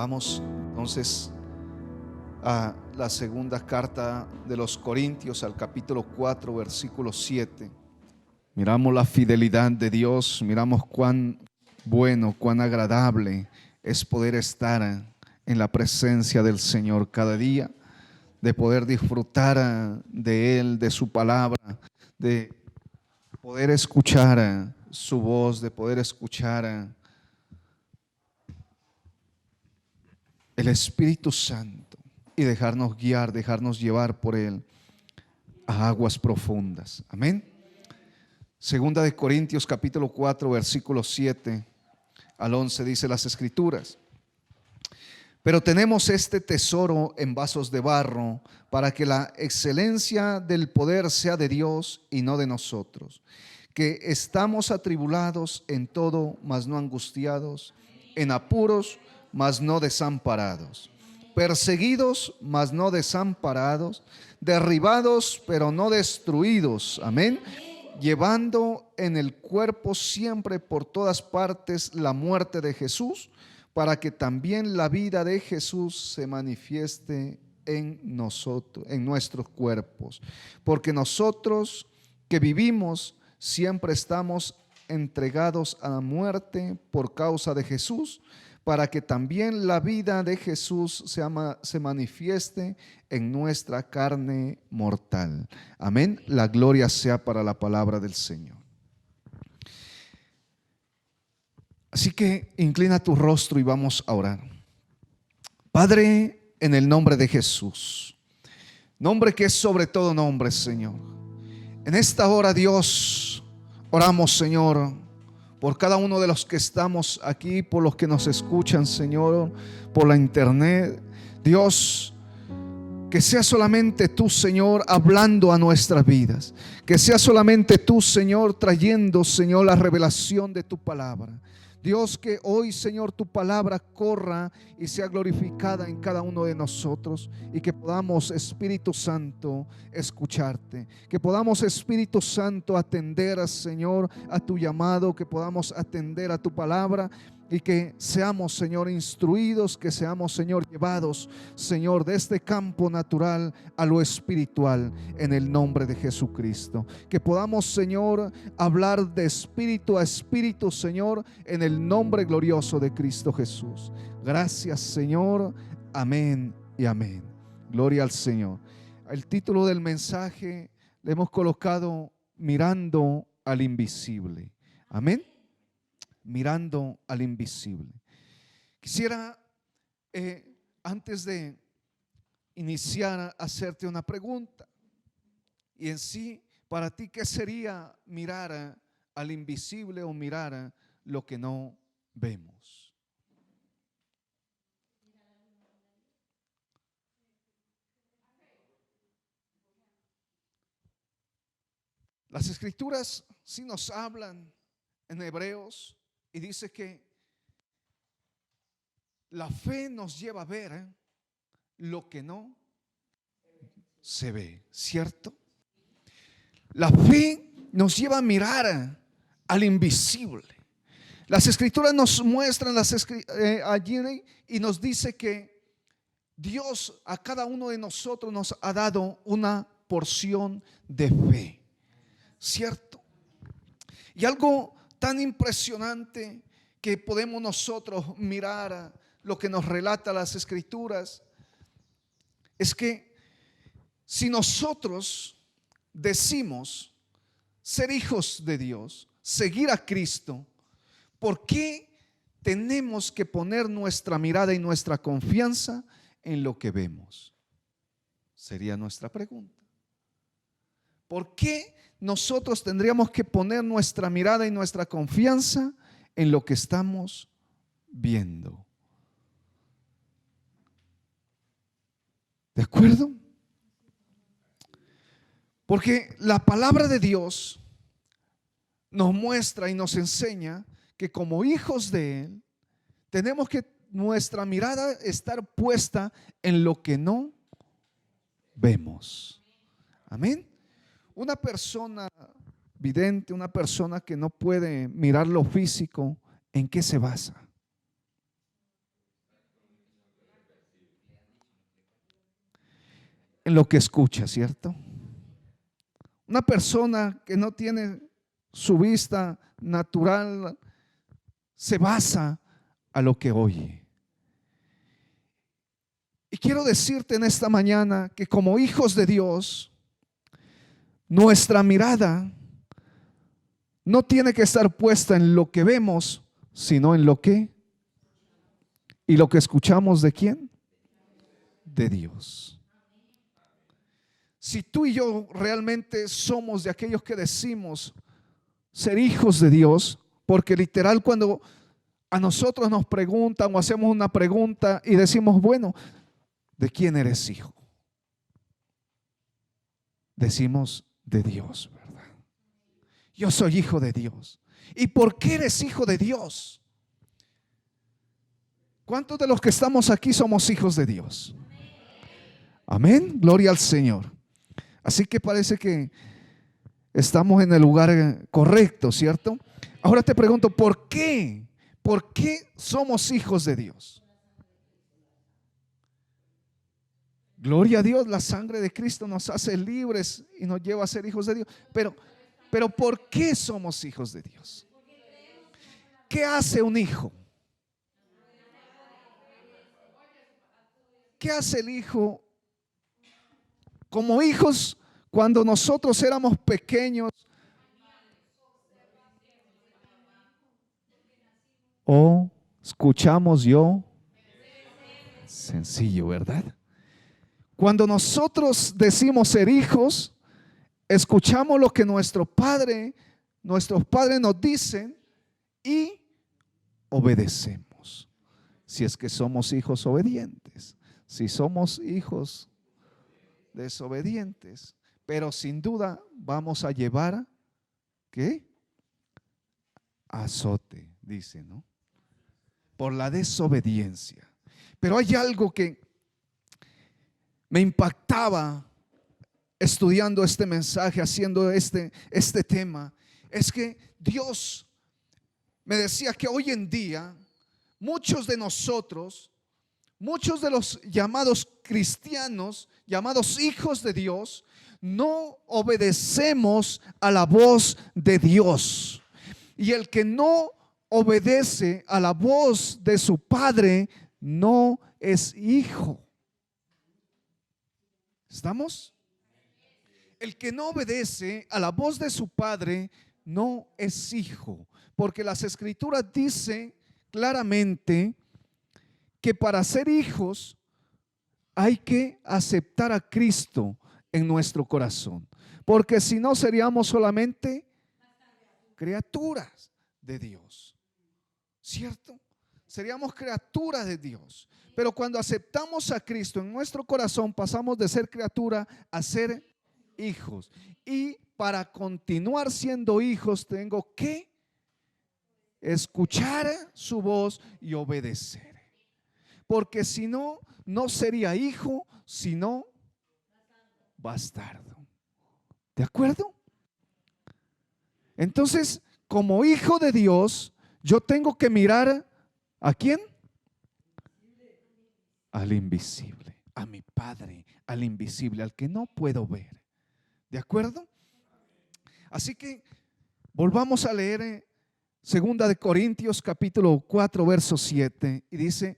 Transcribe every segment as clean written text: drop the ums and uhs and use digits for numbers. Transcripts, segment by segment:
Vamos entonces a la segunda carta de los Corintios, al capítulo 4, versículo 7. Miramos la fidelidad de Dios, miramos cuán bueno, cuán agradable es poder estar en la presencia del Señor cada día, de poder disfrutar de Él, de su palabra, de poder escuchar su voz, de poder escuchar el Espíritu Santo y dejarnos guiar, dejarnos llevar por Él a aguas profundas. Amén. Segunda de Corintios capítulo 4 versículo 7 al 11 dice las Escrituras: pero tenemos este tesoro en vasos de barro, para que la excelencia del poder sea de Dios y no de nosotros, que estamos atribulados en todo, mas no angustiados, en apuros, mas no desamparados, perseguidos, mas no desamparados, derribados, pero no destruidos. Amén. Llevando en el cuerpo siempre por todas partes la muerte de Jesús, para que también la vida de Jesús se manifieste en nosotros, en nuestros cuerpos. Porque nosotros que vivimos siempre estamos entregados a la muerte por causa de Jesús, para que también la vida de Jesús se manifieste en nuestra carne mortal. Amén. La gloria sea para la palabra del Señor. Así que inclina tu rostro y vamos a orar. Padre, en el nombre de Jesús, nombre que es sobre todo nombre, Señor. En esta hora, Dios, oramos, Señor, por cada uno de los que estamos aquí, por los que nos escuchan, Señor, por la internet. Dios, que sea solamente tú, Señor, hablando a nuestras vidas. Que sea solamente tú, Señor, trayendo, Señor, la revelación de tu palabra. Dios, que hoy, Señor, tu palabra corra y sea glorificada en cada uno de nosotros, y que podamos, Espíritu Santo, escucharte, que podamos, Espíritu Santo, atender, Señor, a tu llamado, que podamos atender a tu palabra, y que seamos, Señor, instruidos, que seamos, Señor, llevados, Señor, de este campo natural a lo espiritual, en el nombre de Jesucristo. Que podamos, Señor, hablar de espíritu a espíritu, Señor, en el nombre glorioso de Cristo Jesús. Gracias, Señor. Amén y amén. Gloria al Señor. El título del mensaje le hemos colocado: mirando al invisible. Amén. Mirando al invisible. Quisiera, antes de iniciar, hacerte una pregunta. Y en sí, para ti, ¿qué sería mirar al invisible o mirar lo que no vemos? Las Escrituras sí nos hablan en Hebreos y dice que la fe nos lleva a ver lo que no se ve, ¿cierto? La fe nos lleva a mirar al invisible. Las Escrituras nos muestran allí y nos dice que Dios a cada uno de nosotros nos ha dado una porción de fe, ¿cierto? Y algo tan impresionante que podemos nosotros mirar lo que nos relata las Escrituras es que si nosotros decimos ser hijos de Dios, seguir a Cristo, ¿por qué tenemos que poner nuestra mirada y nuestra confianza en lo que vemos? Sería nuestra pregunta. ¿Por qué nosotros tendríamos que poner nuestra mirada y nuestra confianza en lo que estamos viendo? ¿De acuerdo? Porque la palabra de Dios nos muestra y nos enseña que como hijos de Él tenemos que nuestra mirada estar puesta en lo que no vemos. Amén. Una persona vidente, una persona que no puede mirar lo físico, ¿en qué se basa? en lo que escucha, ¿cierto? Una persona que no tiene su vista natural se basa a lo que oye. Y quiero decirte en esta mañana que como hijos de Dios, nuestra mirada no tiene que estar puesta en lo que vemos, sino en lo que y lo que escuchamos ¿de quién? De Dios. Si tú y yo realmente somos de aquellos que decimos ser hijos de Dios, porque literal cuando a nosotros nos preguntan o hacemos una pregunta y decimos, bueno, ¿de quién eres hijo? Decimos de Dios, ¿verdad? Yo soy hijo de Dios. ¿Y por qué eres hijo de Dios? ¿Cuántos de los que estamos aquí somos hijos de Dios? Amén, gloria al Señor. Así que parece que estamos en el lugar correcto, ¿cierto? Ahora te pregunto, ¿por qué? ¿Por qué somos hijos de Dios? Gloria a Dios, la sangre de Cristo nos hace libres y nos lleva a ser hijos de Dios. Pero ¿por qué somos hijos de Dios? ¿Qué hace un hijo? ¿Qué hace el hijo? Como hijos, cuando nosotros éramos pequeños, o escuchamos yo, sencillo, ¿verdad? Cuando nosotros decimos ser hijos, escuchamos lo que nuestros padres nos dicen y obedecemos. Si es que somos hijos obedientes, si somos hijos desobedientes, pero sin duda vamos a llevar ¿qué? Azote, dice, ¿no? Por la desobediencia. Pero hay algo que me impactaba estudiando este mensaje, haciendo este tema, es que Dios me decía que hoy en día muchos de nosotros, muchos de los llamados cristianos, llamados hijos de Dios, no obedecemos a la voz de Dios. Y el que no obedece a la voz de su padre no es hijo. ¿Estamos? El que no obedece a la voz de su padre no es hijo, porque las escrituras dicen claramente que para ser hijos hay que aceptar a Cristo en nuestro corazón, porque si no seríamos solamente criaturas de Dios, ¿cierto? Seríamos criaturas de Dios. Pero cuando aceptamos a Cristo en nuestro corazón, pasamos de ser criatura a ser hijos. Y para continuar siendo hijos, tengo que escuchar su voz y obedecer. Porque si no, no sería hijo, sino bastardo. ¿De acuerdo? Entonces, como hijo de Dios, yo tengo que mirar ¿a quién? Al invisible, a mi Padre, al invisible, al que no puedo ver. ¿De acuerdo? Así que volvamos a leer Segunda de Corintios capítulo 4 verso 7 y dice,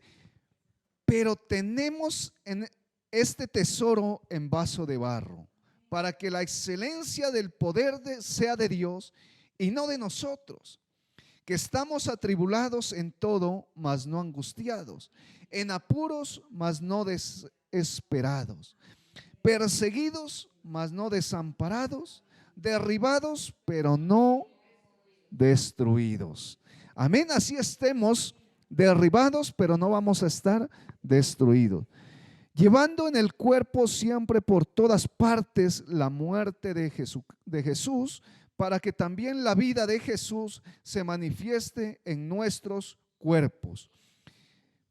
pero tenemos en este tesoro en vaso de barro, para que la excelencia del poder sea de Dios y no de nosotros, que estamos atribulados en todo, mas no angustiados, en apuros, mas no desesperados, perseguidos, mas no desamparados, derribados, pero no destruidos. Amén, así estemos derribados, pero no vamos a estar destruidos. Llevando en el cuerpo siempre por todas partes la muerte de Jesús, para que también la vida de Jesús se manifieste en nuestros cuerpos.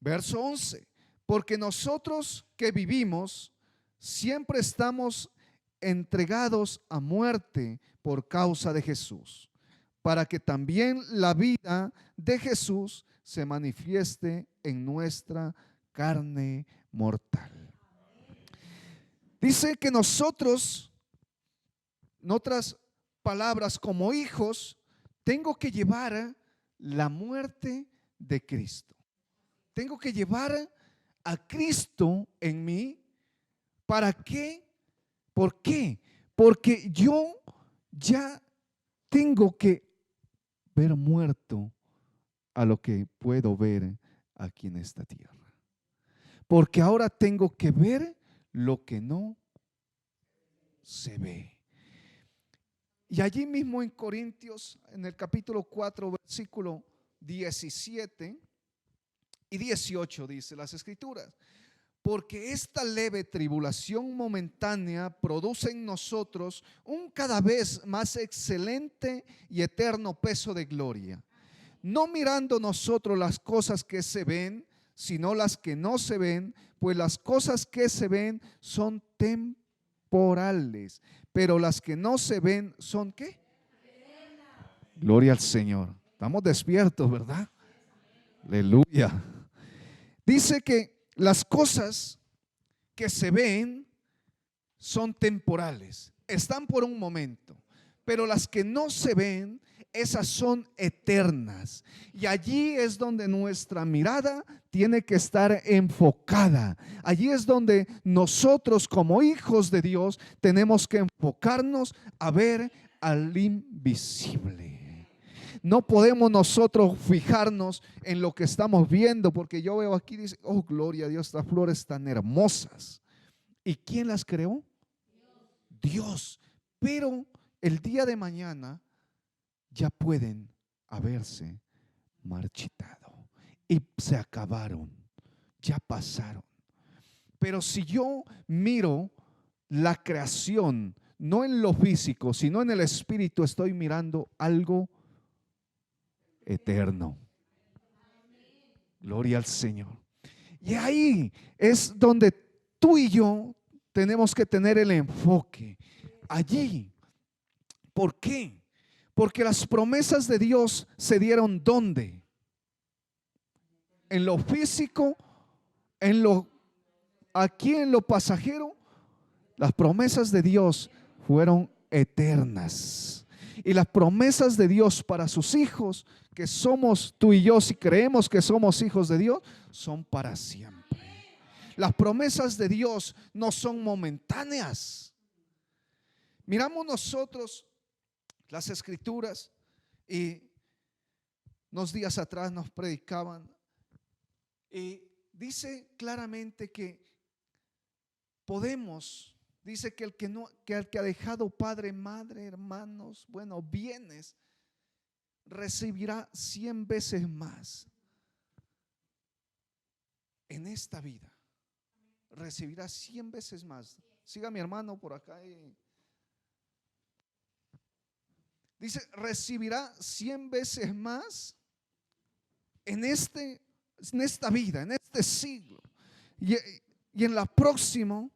Verso 11, porque nosotros que vivimos siempre estamos entregados a muerte por causa de Jesús, para que también la vida de Jesús se manifieste en nuestra carne mortal. Dice que nosotros, en otras palabras, como hijos, tengo que llevar la muerte de Cristo. Tengo que llevar a Cristo en mí. ¿Para qué? ¿Por qué? Porque yo ya tengo que ver muerto a lo que puedo ver aquí en esta tierra. Porque ahora tengo que ver lo que no se ve. Y allí mismo en Corintios, en el capítulo 4, versículo 17 y 18 dice las escrituras: porque esta leve tribulación momentánea produce en nosotros un cada vez más excelente y eterno peso de gloria, no mirando nosotros las cosas que se ven, sino las que no se ven, pues las cosas que se ven son temporales, pero las que no se ven son ¿qué? Gloria al Señor. Estamos despiertos, ¿verdad? Aleluya. Dice que las cosas que se ven son temporales, están por un momento, pero las que no se ven, esas son eternas. Y allí es donde nuestra mirada tiene que estar enfocada. Allí es donde nosotros como hijos de Dios tenemos que enfocarnos a ver al invisible. No podemos nosotros fijarnos en lo que estamos viendo, porque yo veo aquí, dice, oh gloria a Dios, estas flores tan hermosas. ¿Y quién las creó? Dios. Pero el día de mañana ya pueden haberse marchitado y se acabaron, ya pasaron. Pero si yo miro la creación, no en lo físico, sino en el espíritu, estoy mirando algo eterno. Gloria al Señor. Y ahí es donde tú y yo tenemos que tener el enfoque. Allí. ¿Por qué? Porque las promesas de Dios se dieron ¿dónde? En lo físico, aquí en lo pasajero. Las promesas de Dios fueron eternas. Y las promesas de Dios para sus hijos, que somos tú y yo, si creemos que somos hijos de Dios, son para siempre. Las promesas de Dios no son momentáneas. Miramos nosotros las escrituras y unos días atrás nos predicaban y dice claramente que podemos, dice que el que ha dejado padre, madre, hermanos, bueno, bienes, recibirá 100 veces más en esta vida. Recibirá 100 veces más. Siga mi hermano por acá. Dice, recibirá 100 veces más en esta vida, en este siglo. Y en el próximo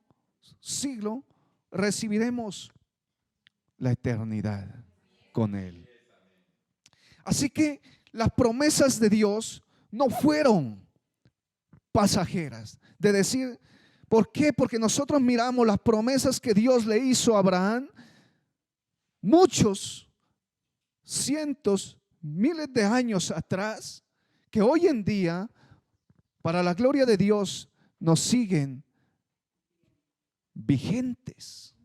siglo recibiremos la eternidad con Él. Así que las promesas de Dios no fueron pasajeras. De decir, ¿por qué? Porque nosotros miramos las promesas que Dios le hizo a Abraham. Muchos, cientos, miles de años atrás, que hoy en día, para la gloria de Dios, nos siguen vigentes.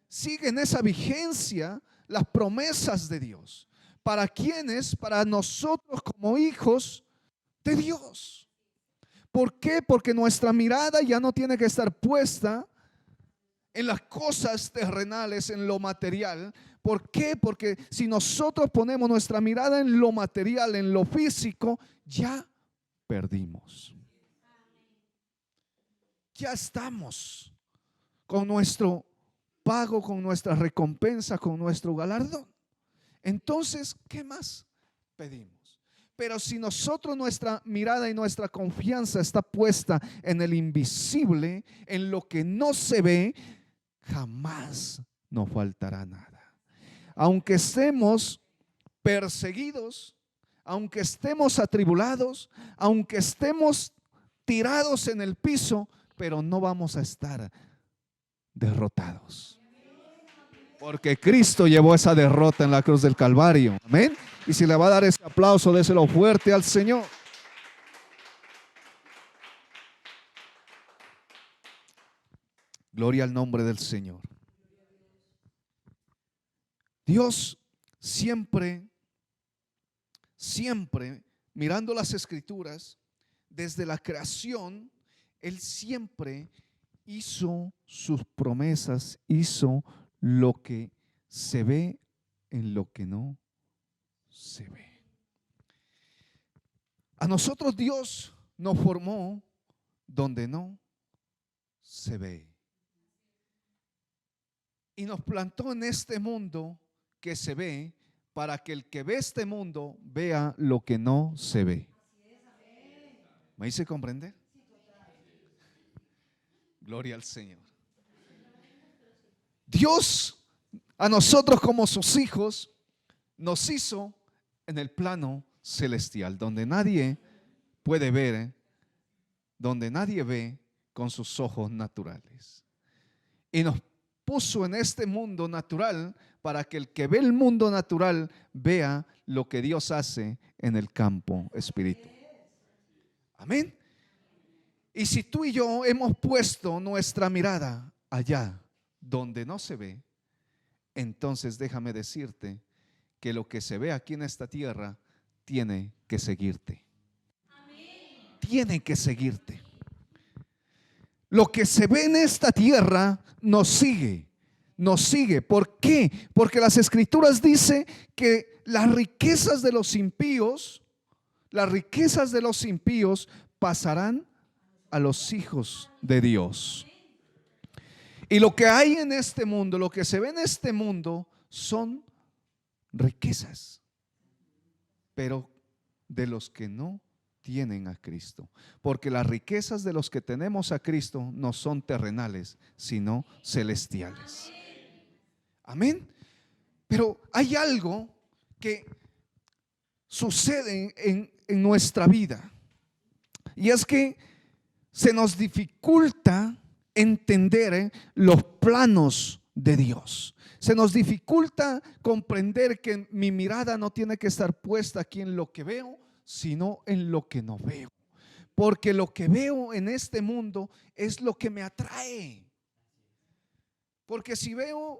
Siguen esa vigencia las promesas de Dios. ¿Para quiénes? Para nosotros como hijos de Dios. ¿Por qué? Porque nuestra mirada ya no tiene que estar puesta en las cosas terrenales, en lo material. ¿Por qué? Porque si nosotros ponemos nuestra mirada en lo material, en lo físico, ya perdimos. Ya estamos con nuestro pago, con nuestra recompensa, con nuestro galardón. Entonces, ¿qué más pedimos? Pero si nosotros nuestra mirada y nuestra confianza está puesta en el invisible, en lo que no se ve, jamás nos faltará nada. Aunque estemos perseguidos, aunque estemos atribulados, aunque estemos tirados en el piso, pero no vamos a estar derrotados. Porque Cristo llevó esa derrota en la cruz del Calvario. Amén. Y si le va a dar ese aplauso, déselo fuerte al Señor. Gloria al nombre del Señor. Dios siempre, mirando las Escrituras, desde la creación, Él siempre hizo sus promesas, hizo lo que se ve en lo que no se ve. A nosotros Dios nos formó donde no se ve. Y nos plantó en este mundo que se ve, para que el que ve este mundo vea lo que no se ve. ¿Me hice comprender? Gloria al Señor. Dios a nosotros como sus hijos nos hizo en el plano celestial, donde nadie puede ver, donde nadie ve con sus ojos naturales. Y nos puso en este mundo natural para que el que ve el mundo natural vea lo que Dios hace en el campo espiritual. Amén. Y si tú y yo hemos puesto nuestra mirada allá donde no se ve, entonces déjame decirte que lo que se ve aquí en esta tierra tiene que seguirte. Tiene que seguirte. Lo que se ve en esta tierra nos sigue. Nos sigue. ¿Por qué? Porque las Escrituras dicen que las riquezas de los impíos pasarán a los hijos de Dios. Y lo que hay en este mundo, lo que se ve en este mundo son riquezas, pero de los que no tienen a Cristo. Porque las riquezas de los que tenemos a Cristo no son terrenales, sino celestiales. Amén. Pero hay algo que sucede en nuestra vida, y es que se nos dificulta entender los planos de Dios. Se nos dificulta comprender que mi mirada no tiene que estar puesta aquí en lo que veo, sino en lo que no veo. Porque lo que veo en este mundo es lo que me atrae. Porque si veo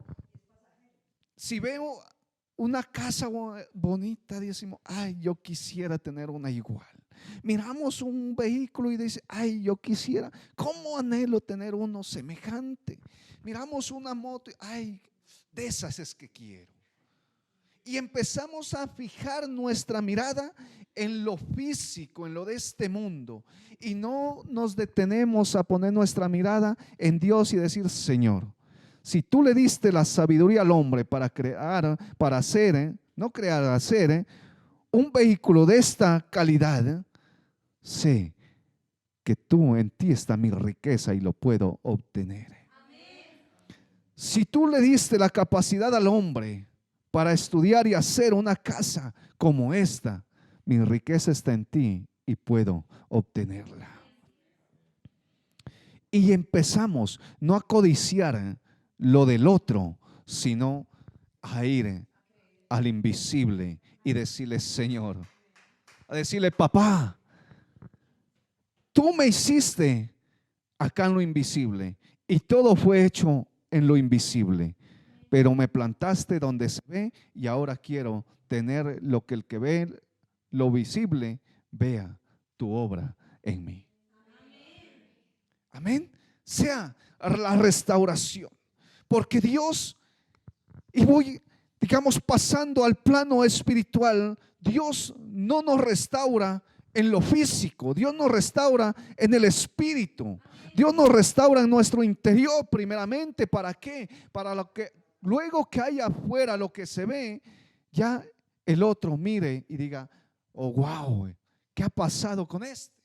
una casa bonita, decimos, ay, yo quisiera tener una igual. Miramos un vehículo y dice, ay, yo quisiera, cómo anhelo tener uno semejante. Miramos una moto, ay, de esas es que quiero. Y empezamos a fijar nuestra mirada en lo físico, en lo de este mundo, y no nos detenemos a poner nuestra mirada en Dios y decir, Señor, si tú le diste la sabiduría al hombre para crear, para hacer, no crear, hacer un vehículo de esta calidad, sé que tú, en ti está mi riqueza y lo puedo obtener. Si tú le diste la capacidad al hombre para estudiar y hacer una casa como esta, mi riqueza está en ti y puedo obtenerla. Y empezamos no a codiciar lo del otro, sino a ir al invisible y decirle, Señor, a decirle, papá, tú me hiciste acá en lo invisible y todo fue hecho en lo invisible, pero me plantaste donde se ve y ahora quiero tener lo que el que ve lo visible vea tu obra en mí. Amén. Sea la restauración, porque Dios, y voy, digamos, pasando al plano espiritual, Dios no nos restaura en lo físico, Dios nos restaura en el espíritu. Dios nos restaura en nuestro interior primeramente. ¿Para qué? Para lo que luego que haya afuera lo que se ve, ya el otro mire y diga, oh wow, ¿qué ha pasado con este?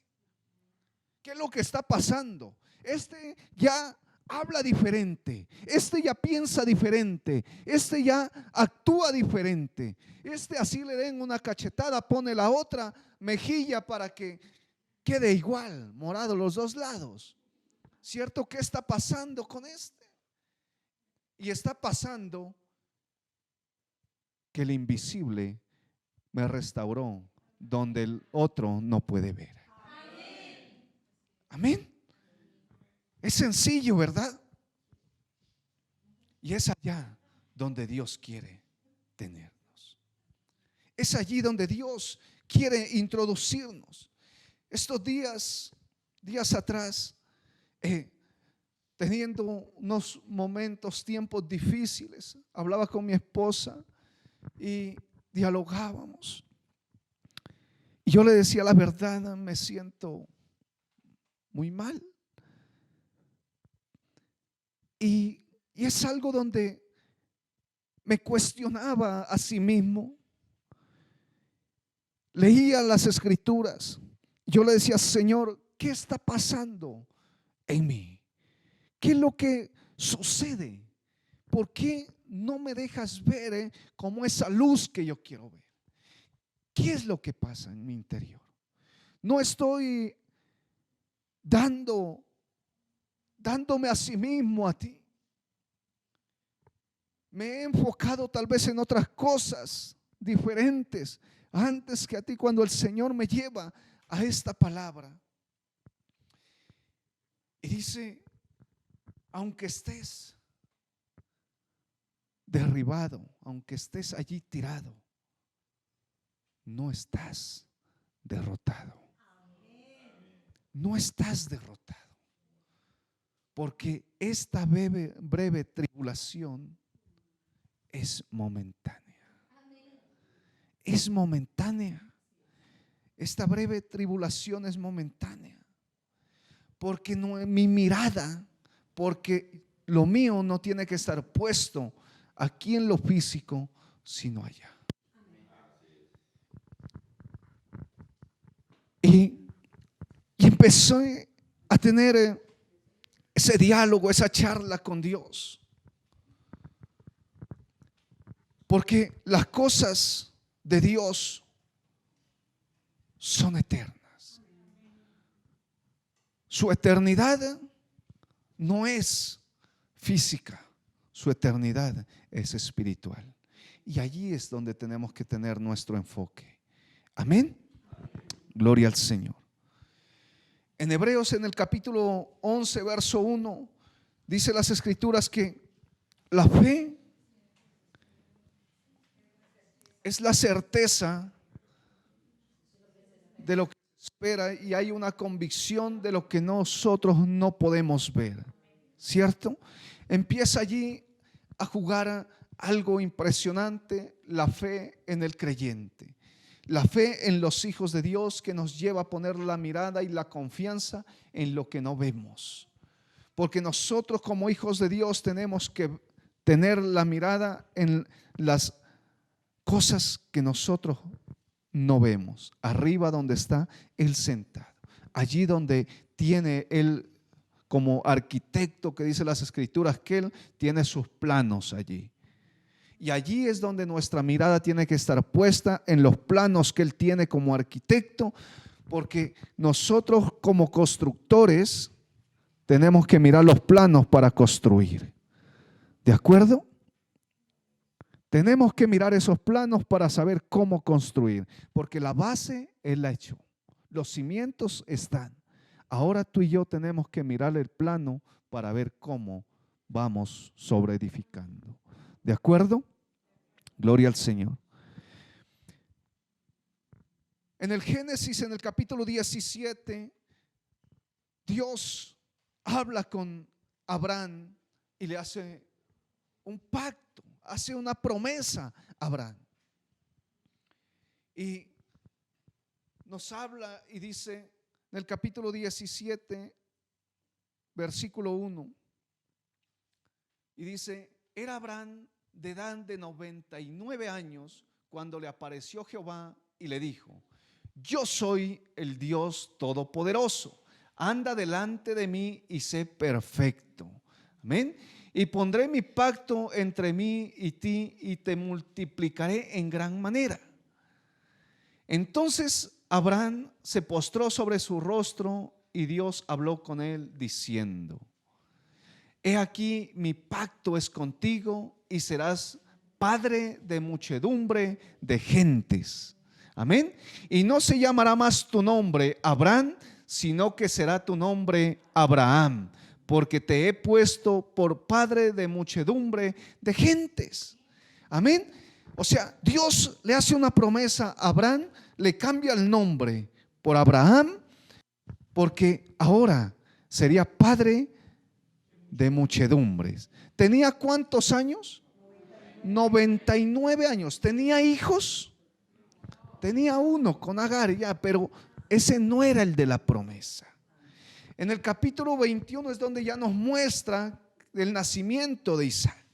¿Qué es lo que está pasando? Este ya habla diferente, este ya piensa diferente, este ya actúa diferente, este así le den una cachetada, pone la otra mejilla para que quede igual, morado los dos lados. ¿Cierto? ¿Qué está pasando con este? Y está pasando que el invisible me restauró donde el otro no puede ver. Amén. Es sencillo, ¿verdad? Y es allá donde Dios quiere tenernos. Es allí donde Dios quiere introducirnos. Estos días atrás, teniendo unos momentos, tiempos difíciles, hablaba con mi esposa y dialogábamos. Y yo le decía la verdad, me siento muy mal. Y es algo donde me cuestionaba a sí mismo. Leía las escrituras. Yo le decía, Señor, ¿qué está pasando en mí? ¿Qué es lo que sucede? ¿Por qué no me dejas ver como esa luz que yo quiero ver? ¿Qué es lo que pasa en mi interior? No estoy dándome a sí mismo a ti. Me he enfocado tal vez en otras cosas diferentes antes que a ti, cuando el Señor me lleva a esta palabra. Y dice, aunque estés derribado, aunque estés allí tirado, no estás derrotado. No estás derrotado. Porque esta breve tribulación es momentánea. Es momentánea. Esta breve tribulación es momentánea. Porque no es mi mirada, porque lo mío no tiene que estar puesto aquí en lo físico, sino allá. Y empezó a tener ese diálogo, esa charla con Dios. Porque las cosas de Dios son eternas. Su eternidad no es física, su eternidad es espiritual. Y allí es donde tenemos que tener nuestro enfoque. Amén. Gloria al Señor. En Hebreos, en el capítulo 11, verso 1, dice las escrituras que la fe es la certeza de lo que se espera y hay una convicción de lo que nosotros no podemos ver, ¿cierto? Empieza allí a jugar algo impresionante, la fe en el creyente. La fe en los hijos de Dios, que nos lleva a poner la mirada y la confianza en lo que no vemos. Porque nosotros como hijos de Dios tenemos que tener la mirada en las cosas que nosotros no vemos. Arriba donde está Él sentado. Allí donde tiene Él como arquitecto, que dice las escrituras que Él tiene sus planos allí. Y allí es donde nuestra mirada tiene que estar puesta, en los planos que Él tiene como arquitecto, porque nosotros como constructores tenemos que mirar los planos para construir. ¿De acuerdo? Tenemos que mirar esos planos para saber cómo construir, porque la base Él la echó, los cimientos están. Ahora tú y yo tenemos que mirar el plano para ver cómo vamos sobre edificando. ¿De acuerdo? Gloria al Señor. En el Génesis, en el capítulo 17, Dios habla con Abraham y le hace un pacto, hace una promesa a Abraham. Y nos habla y dice en el capítulo 17, versículo 1, y dice, era Abraham de edad de 99 años cuando le apareció Jehová y le dijo, yo soy el Dios Todopoderoso, anda delante de mí y sé perfecto. Amén. Y pondré mi pacto entre mí y ti y te multiplicaré en gran manera. Entonces Abraham se postró sobre su rostro y Dios habló con él diciendo, he aquí mi pacto es contigo y serás padre de muchedumbre de gentes. Amén. Y no se llamará más tu nombre Abraham, sino que será tu nombre Abraham, porque te he puesto por padre de muchedumbre de gentes. Amén. O sea, Dios le hace una promesa a Abraham, le cambia el nombre por Abraham, porque ahora sería padre de muchedumbres. ¿Tenía cuántos años? 99 años. ¿Tenía hijos? Tenía uno con Agar ya, pero ese no era el de la promesa. En el capítulo 21 es donde ya nos muestra el nacimiento de Isaac,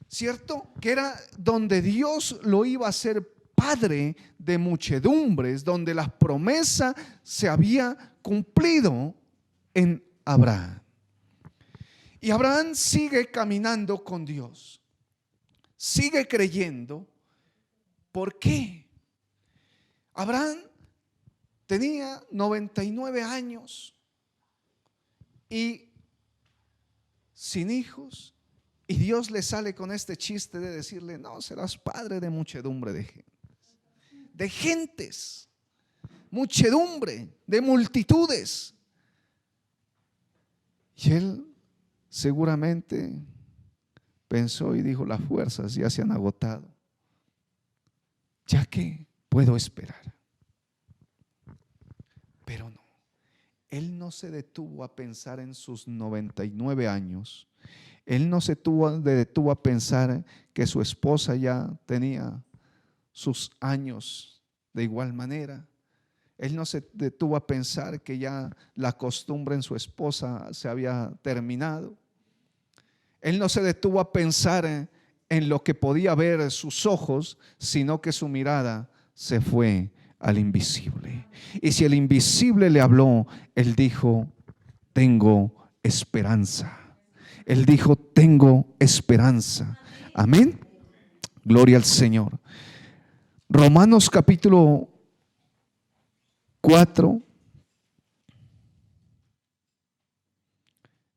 ¿cierto? Que era donde Dios lo iba a hacer padre de muchedumbres, donde la promesa se había cumplido en Abraham. Y Abraham sigue caminando con Dios, sigue creyendo. ¿Por qué? Abraham tenía 99 años y sin hijos, y Dios le sale con este chiste de decirle: no, serás padre de muchedumbre de gentes, muchedumbre, de multitudes. Y él seguramente pensó y dijo: las fuerzas ya se han agotado, ya que puedo esperar. Pero no, él no se detuvo a pensar en sus 99 años. Él no se detuvo a pensar que su esposa ya tenía sus años de igual manera. Él no se detuvo a pensar que ya la costumbre en su esposa se había terminado. Él no se detuvo a pensar en lo que podía ver sus ojos, sino que su mirada se fue al invisible. Y si el invisible le habló, él dijo: tengo esperanza. Él dijo: tengo esperanza. Amén. Gloria al Señor. Romanos capítulo 4,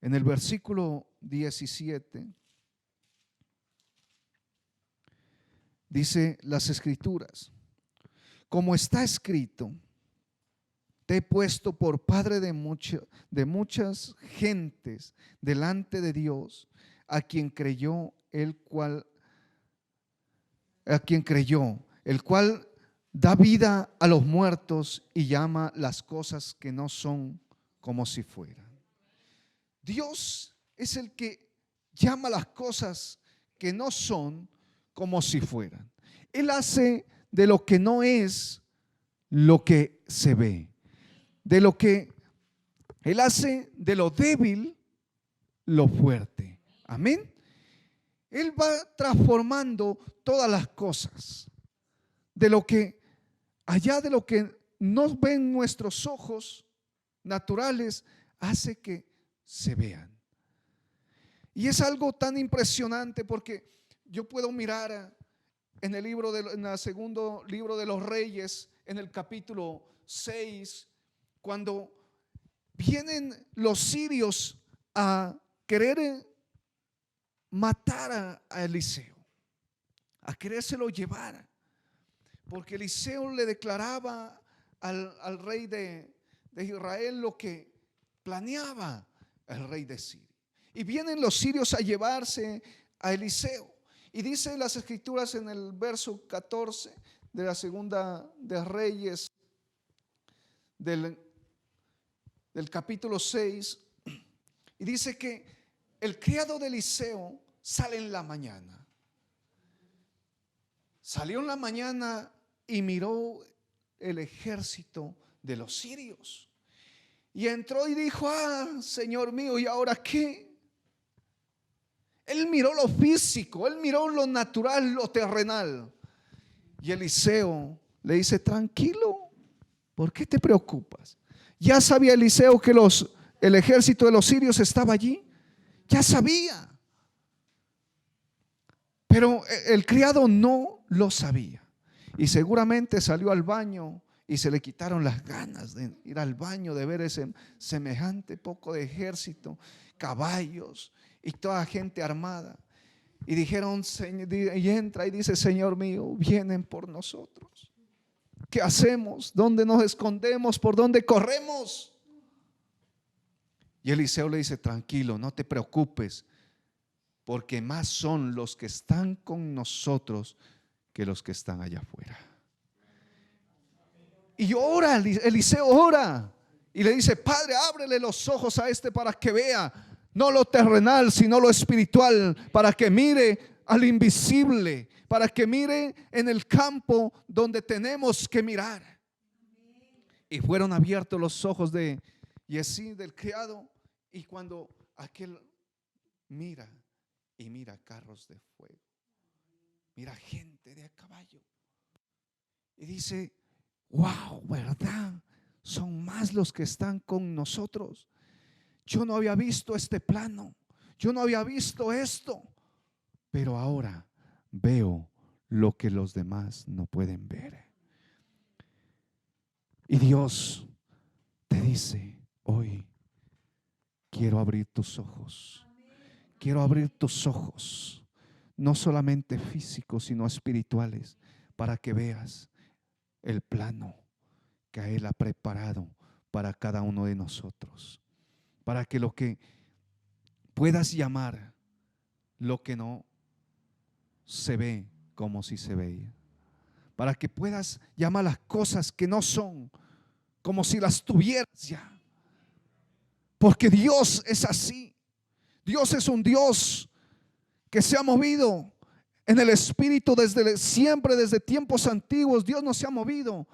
en el versículo 17, dice las Escrituras: como está escrito, te he puesto por padre de muchas gentes delante de Dios, a quien creyó, el cual da vida a los muertos y llama las cosas que no son como si fueran. Dios es el que llama las cosas que no son como si fueran. Él hace de lo que no es lo que se ve. De lo que Él hace de lo débil lo fuerte. Amén. Él va transformando todas las cosas. De lo que allá de lo que no ven nuestros ojos naturales, hace que se vean. Y es algo tan impresionante, porque yo puedo mirar en el segundo libro de los Reyes, en el capítulo 6, cuando vienen los sirios a querer matar a Eliseo, a querérselo llevar, porque Eliseo le declaraba al rey de Israel lo que planeaba el rey de Siria. Y vienen los sirios a llevarse a Eliseo. Y dice las Escrituras en el verso 14 de la segunda de Reyes del capítulo 6, y dice que el criado de Eliseo sale en la mañana. Salió en la mañana y miró el ejército de los sirios. Y entró y dijo: Señor mío, ¿y ahora qué? Él miró lo físico, él miró lo natural, lo terrenal. Y Eliseo le dice: tranquilo, ¿por qué te preocupas? Ya sabía Eliseo que el ejército de los sirios estaba allí. Ya sabía. Pero el criado no lo sabía. Y seguramente salió al baño y se le quitaron las ganas de ir al baño, de ver ese semejante poco de ejército caballos y toda gente armada. Y dijeron, y entra y dice: Señor mío, vienen por nosotros. ¿Qué hacemos? ¿Dónde nos escondemos? ¿Por dónde corremos? Y Eliseo le dice: tranquilo, no te preocupes, porque más son los que están con nosotros que los que están allá afuera. Y ora, Eliseo ora y le dice: Padre, ábrele los ojos a este para que vea no lo terrenal, sino lo espiritual, para que mire al invisible, para que mire en el campo donde tenemos que mirar. Y fueron abiertos los ojos de Giezi, del criado, y cuando aquel mira, y mira carros de fuego, mira gente de a caballo, y dice: wow, ¿verdad? Son más los que están con nosotros. Yo no había visto este plano, yo no había visto esto, pero ahora veo lo que los demás no pueden ver. Y Dios te dice hoy: quiero abrir tus ojos, quiero abrir tus ojos, no solamente físicos, sino espirituales, para que veas el plano que Él ha preparado para cada uno de nosotros, para que lo que puedas llamar lo que no se ve como si se veía, para que puedas llamar las cosas que no son como si las tuvieras ya, porque Dios es así. Dios es un Dios que se ha movido en el espíritu desde siempre, desde tiempos antiguos. Dios no se ha movido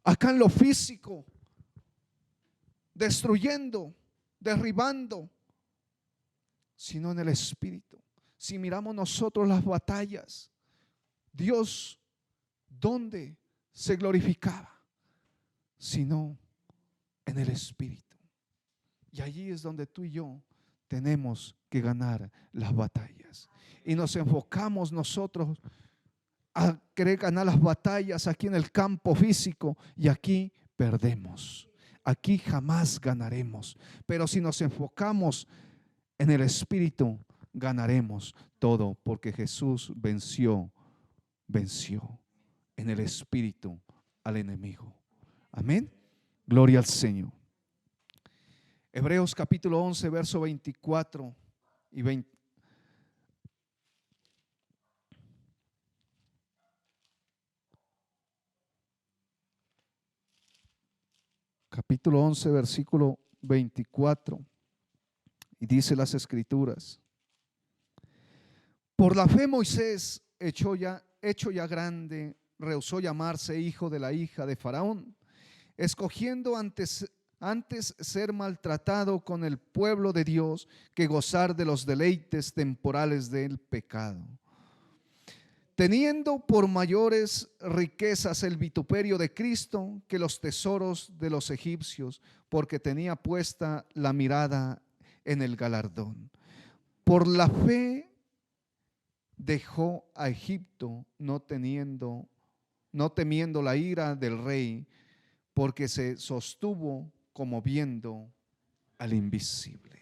acá en lo físico, destruyendo, derribando, sino en el espíritu. Si miramos nosotros las batallas, Dios, ¿dónde se glorificaba? Sino en el espíritu. Y allí es donde tú y yo tenemos que ganar las batallas. Y nos enfocamos nosotros a querer ganar las batallas aquí en el campo físico, y aquí perdemos. Aquí jamás ganaremos. Pero si nos enfocamos en el espíritu, ganaremos todo, porque Jesús venció en el espíritu al enemigo. Amén. Gloria al Señor. Hebreos capítulo 11, verso 24 y 20. Capítulo 11, versículo 24. Y dice las escrituras: por la fe Moisés, hecho ya grande, rehusó llamarse hijo de la hija de Faraón, escogiendo antes ser maltratado con el pueblo de Dios que gozar de los deleites temporales del pecado, teniendo por mayores riquezas el vituperio de Cristo que los tesoros de los egipcios, porque tenía puesta la mirada en el galardón. Por la fe dejó a Egipto, no temiendo la ira del rey, porque se sostuvo como viendo al invisible.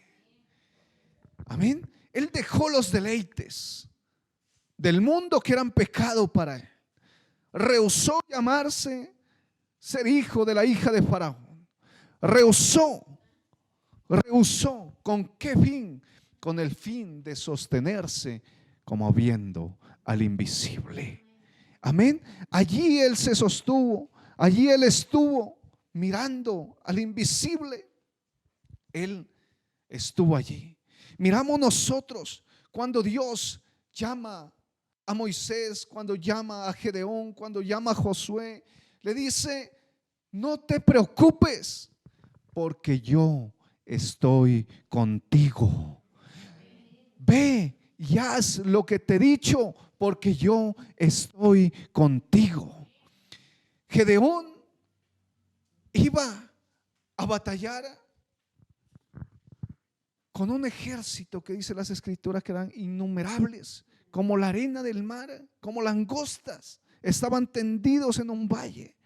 Amén. Él dejó los deleites del mundo que eran pecado para él. Rehusó llamarse ser hijo de la hija de Faraón. Rehusó. ¿Con qué fin? Con el fin de sostenerse como viendo al invisible. Amén. Allí él se sostuvo. Allí él estuvo mirando al invisible. Él estuvo allí. Miramos nosotros cuando Dios llama a Moisés, cuando llama a Gedeón, cuando llama a Josué, le dice: no te preocupes, porque yo estoy contigo. Ve y haz lo que te he dicho, porque yo estoy contigo. Gedeón iba a batallar con un ejército que dice las escrituras que eran innumerables, como la arena del mar, como langostas, estaban tendidos en un valle.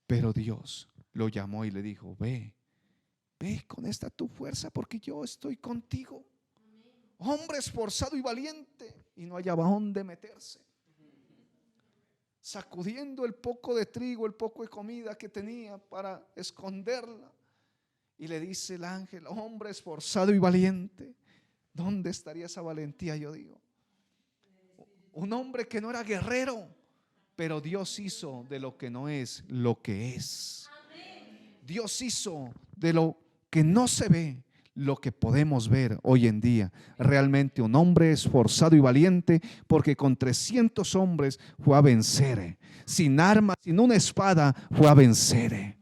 Pero Dios lo llamó y le dijo: ve ve con esta tu fuerza, porque yo estoy contigo. Hombre esforzado y valiente, y no hallaba dónde meterse, sacudiendo el poco de trigo, el poco de comida que tenía para esconderla. Y le dice el ángel: hombre esforzado y valiente. ¿Dónde estaría esa valentía? Yo digo, un hombre que no era guerrero, pero Dios hizo de lo que no es lo que es. Dios hizo de lo que no se ve lo que podemos ver hoy en día. Realmente un hombre esforzado y valiente, porque con 300 hombres fue a vencer. Sin armas, sin una espada, fue a vencer.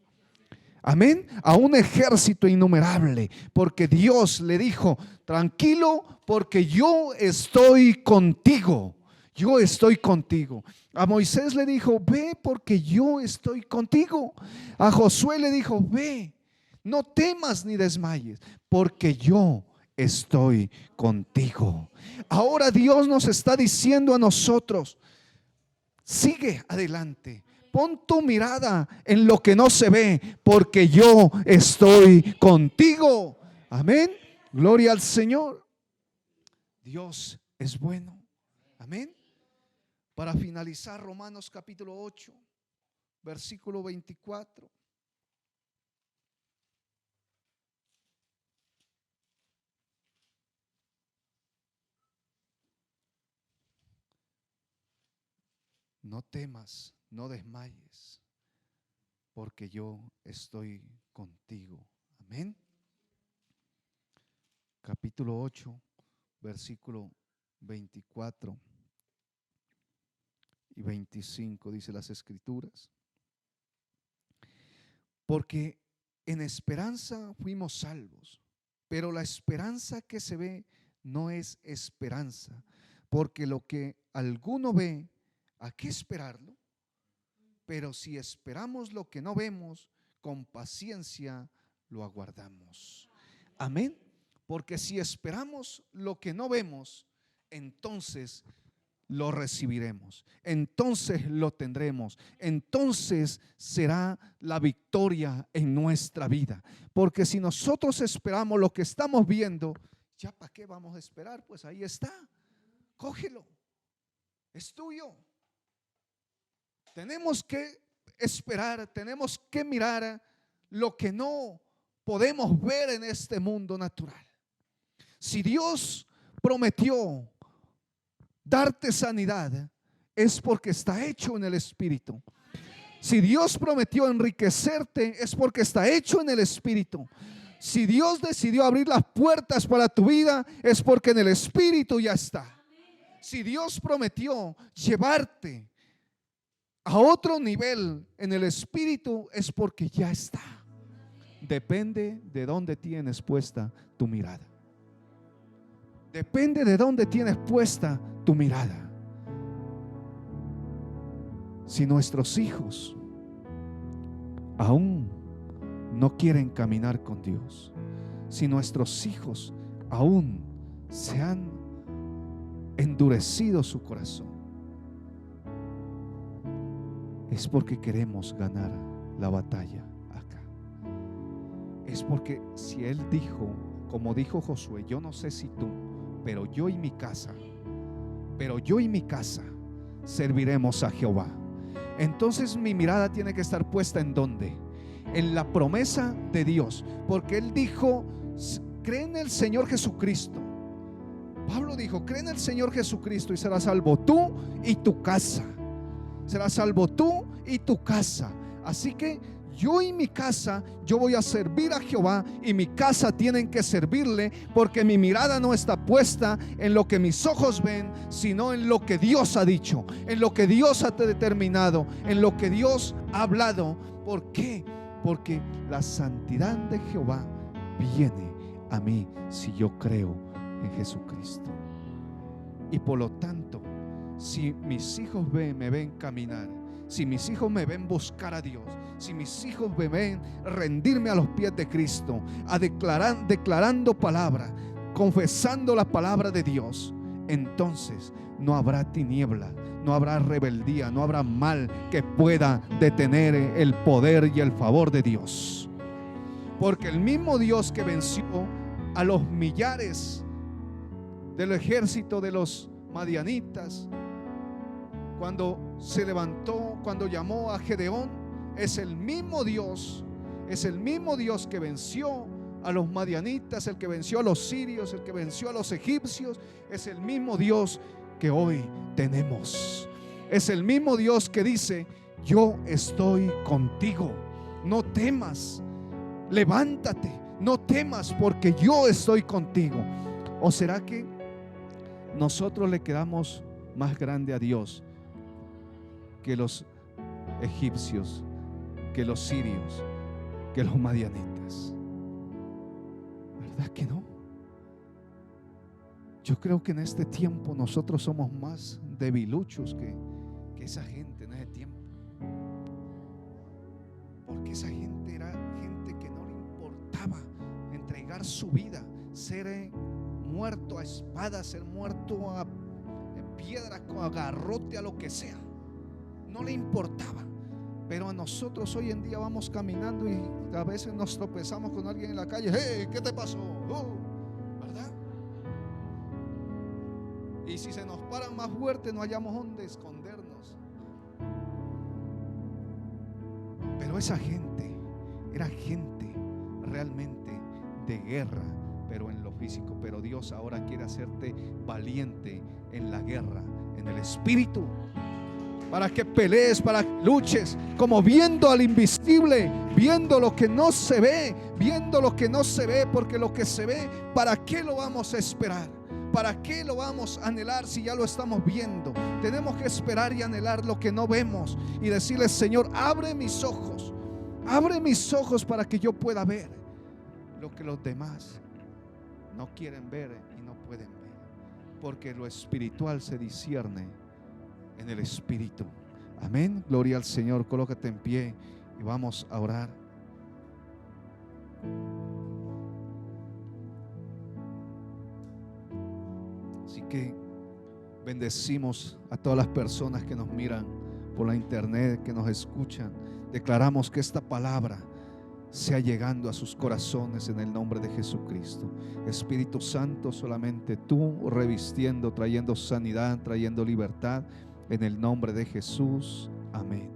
Amén. A un ejército innumerable, porque Dios le dijo: tranquilo, porque yo estoy contigo. Yo estoy contigo. A Moisés le dijo: ve, porque yo estoy contigo. A Josué le dijo: ve, no temas ni desmayes, porque yo estoy contigo. Ahora Dios nos está diciendo a nosotros: sigue adelante. Pon tu mirada en lo que no se ve, porque yo estoy contigo. Amén. Gloria al Señor. Dios es bueno. Amén. Para finalizar, Romanos capítulo 8, versículo 24. No temas, no desmayes, porque yo estoy contigo. Amén. Capítulo 8, versículo 24 y 25 dice las Escrituras: porque en esperanza fuimos salvos, pero la esperanza que se ve no es esperanza, porque lo que alguno ve, ¿a qué esperarlo? Pero si esperamos lo que no vemos, con paciencia lo aguardamos. Amén. Porque si esperamos lo que no vemos, entonces lo recibiremos, entonces lo tendremos, entonces será la victoria en nuestra vida. Porque si nosotros esperamos lo que estamos viendo, ¿ya para qué vamos a esperar? Pues ahí está, cógelo, es tuyo. Tenemos que esperar, tenemos que mirar lo que no podemos ver en este mundo natural. Si Dios prometió darte sanidad, es porque está hecho en el Espíritu. Si Dios prometió enriquecerte, es porque está hecho en el Espíritu. Si Dios decidió abrir las puertas para tu vida, es porque en el Espíritu ya está. Si Dios prometió llevarte a otro nivel en el Espíritu, es porque ya está. Depende de dónde tienes puesta tu mirada. Depende de dónde tienes puesta tu mirada. Si nuestros hijos aún no quieren caminar con Dios, si nuestros hijos aún se han endurecido su corazón, es porque queremos ganar la batalla acá. Es porque si Él dijo, como dijo Josué: yo no sé si tú, pero yo y mi casa serviremos a Jehová. Entonces mi mirada tiene que estar puesta ¿en dónde? En la promesa de Dios, porque Él dijo: cree en el Señor Jesucristo. Pablo dijo: cree en el Señor Jesucristo y serás salvo tú y tu casa. Serás salvo tú y tu casa. Así que yo y mi casa, yo voy a servir a Jehová, y mi casa tienen que servirle, porque mi mirada no está puesta en lo que mis ojos ven, sino en lo que Dios ha dicho, en lo que Dios ha determinado, en lo que Dios ha hablado. ¿Por qué? Porque la santidad de Jehová viene a mí si yo creo en Jesucristo. Y por lo tanto, si mis hijos me ven caminar, si mis hijos me ven buscar a Dios, si mis hijos me ven rendirme a los pies de Cristo, a declarando palabra, confesando la palabra de Dios, entonces no habrá tiniebla, no habrá rebeldía, no habrá mal que pueda detener el poder y el favor de Dios. Porque el mismo Dios que venció a los millares del ejército de los madianitas, cuando se levantó, cuando llamó a Gedeón, es el mismo Dios que venció a los madianitas, el que venció a los sirios, el que venció a los egipcios. Es el mismo Dios que hoy tenemos. Es el mismo Dios que dice: yo estoy contigo, no temas, levántate, no temas, porque yo estoy contigo. ¿O será que nosotros le quedamos más grande a Dios que los egipcios, que los sirios, que los madianitas? ¿Verdad que no? Yo creo que en este tiempo nosotros somos más debiluchos que esa gente en ese tiempo. Porque esa gente era gente que no le importaba entregar su vida, ser muerto a espada, ser muerto a piedra, a garrote, a lo que sea. No le importaba. Pero a nosotros hoy en día vamos caminando y a veces nos tropezamos con alguien en la calle. Hey, ¿qué te pasó? ¿Verdad? Y si se nos paran más fuerte, no hallamos dónde escondernos. Pero esa gente era gente realmente de guerra, pero en lo físico. Pero Dios ahora quiere hacerte valiente en la guerra, en el espíritu, para que pelees, para que luches, como viendo al invisible, viendo lo que no se ve, viendo lo que no se ve, porque lo que se ve, ¿para qué lo vamos a esperar? ¿Para qué lo vamos a anhelar si ya lo estamos viendo? Tenemos que esperar y anhelar lo que no vemos y decirle: Señor, abre mis ojos para que yo pueda ver lo que los demás no quieren ver y no pueden ver, porque lo espiritual se discierne en el espíritu. Amén. Gloria al Señor. Colócate en pie y vamos a orar. Así que bendecimos a todas las personas que nos miran por la internet, que nos escuchan. Declaramos que esta palabra sea llegando a sus corazones en el nombre de Jesucristo. Espíritu Santo, solamente tú revistiendo, trayendo sanidad, trayendo libertad, en el nombre de Jesús. Amén.